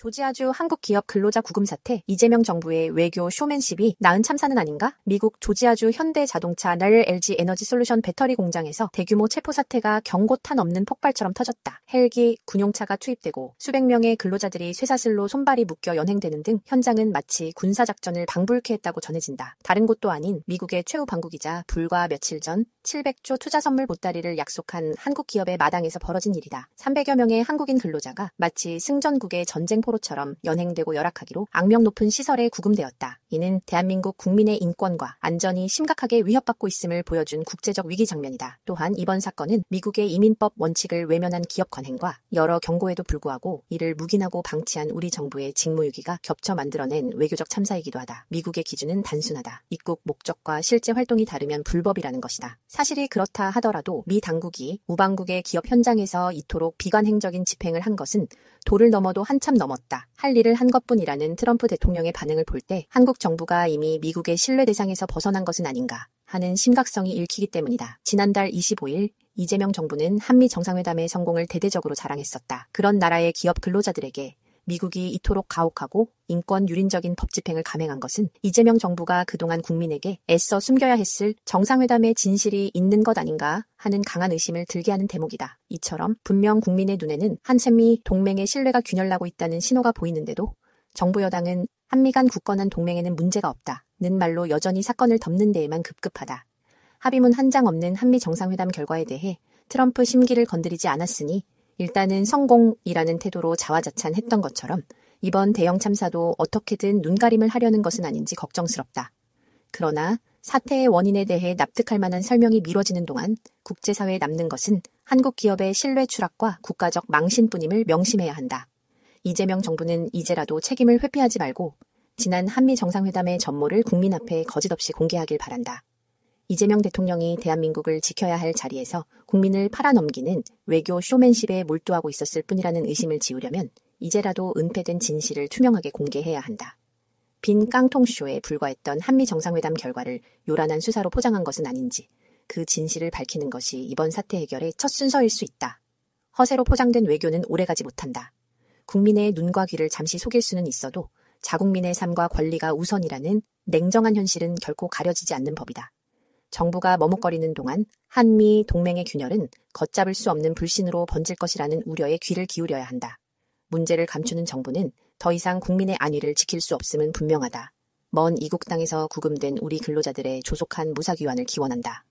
조지아주 한국 기업 근로자 구금 사태, 이재명 정부의 외교 쇼맨십이 낳은 참사는 아닌가? 미국 조지아주 현대자동차 넬 LG 에너지 솔루션 배터리 공장에서 대규모 체포 사태가 경고탄 없는 폭발처럼 터졌다. 헬기, 군용차가 투입되고 수백 명의 근로자들이 쇠사슬로 손발이 묶여 연행되는 등 현장은 마치 군사작전을 방불케 했다고 전해진다. 다른 곳도 아닌 미국의 최후 방국이자 불과 며칠 전 700조 투자 선물 보따리를 약속한 한국 기업의 마당에서 벌어진 일이다. 300여 명의 한국인 근로자가 마치 승전국의 전쟁 포로처럼 연행되고 열악하기로 악명 높은 시설에 구금되었다. 이는 대한민국 국민의 인권과 안전이 심각하게 위협받고 있음을 보여준 국제적 위기 장면이다. 또한 이번 사건은 미국의 이민법 원칙을 외면한 기업 관행과 여러 경고에도 불구하고 이를 묵인하고 방치한 우리 정부의 직무유기가 겹쳐 만들어낸 외교적 참사이기도 하다. 미국의 기준은 단순하다. 입국 목적과 실제 활동이 다르면 불법이라는 것이다. 사실이 그렇다 하더라도 미 당국이 우방국의 기업 현장에서 이토록 비관행적인 집행을 한 것은 도를 넘어도 한참 넘었다. 할 일을 한 것뿐이라는 트럼프 대통령의 반응을 볼 때 한국 정부가 이미 미국의 신뢰 대상에서 벗어난 것은 아닌가 하는 심각성이 읽히기 때문이다. 지난달 25일 이재명 정부는 한미 정상회담의 성공을 대대적으로 자랑했었다. 그런 나라의 기업 근로자들에게 미국이 이토록 가혹하고 인권 유린적인 법 집행을 감행한 것은 이재명 정부가 그동안 국민에게 애써 숨겨야 했을 정상회담의 진실이 있는 것 아닌가 하는 강한 의심을 들게 하는 대목이다. 이처럼 분명 국민의 눈에는 한미 동맹의 신뢰가 균열나고 있다는 신호가 보이는데도 정부 여당은 한미 간 굳건한 동맹에는 문제가 없다는 말로 여전히 사건을 덮는 데에만 급급하다. 합의문 한 장 없는 한미 정상회담 결과에 대해 트럼프 심기를 건드리지 않았으니 일단은 성공이라는 태도로 자화자찬했던 것처럼 이번 대형 참사도 어떻게든 눈가림을 하려는 것은 아닌지 걱정스럽다. 그러나 사태의 원인에 대해 납득할 만한 설명이 미뤄지는 동안 국제사회에 남는 것은 한국 기업의 신뢰 추락과 국가적 망신뿐임을 명심해야 한다. 이재명 정부는 이제라도 책임을 회피하지 말고 지난 한미 정상회담의 전모를 국민 앞에 거짓없이 공개하길 바란다. 이재명 대통령이 대한민국을 지켜야 할 자리에서 국민을 팔아넘기는 외교 쇼맨십에 몰두하고 있었을 뿐이라는 의심을 지우려면 이제라도 은폐된 진실을 투명하게 공개해야 한다. 빈 깡통쇼에 불과했던 한미 정상회담 결과를 요란한 수사로 포장한 것은 아닌지 그 진실을 밝히는 것이 이번 사태 해결의 첫 순서일 수 있다. 허세로 포장된 외교는 오래가지 못한다. 국민의 눈과 귀를 잠시 속일 수는 있어도 자국민의 삶과 권리가 우선이라는 냉정한 현실은 결코 가려지지 않는 법이다. 정부가 머뭇거리는 동안 한미 동맹의 균열은 걷잡을 수 없는 불신으로 번질 것이라는 우려에 귀를 기울여야 한다. 문제를 감추는 정부는 더 이상 국민의 안위를 지킬 수 없음은 분명하다. 먼 이국 땅에서 구금된 우리 근로자들의 조속한 무사귀환을 기원한다.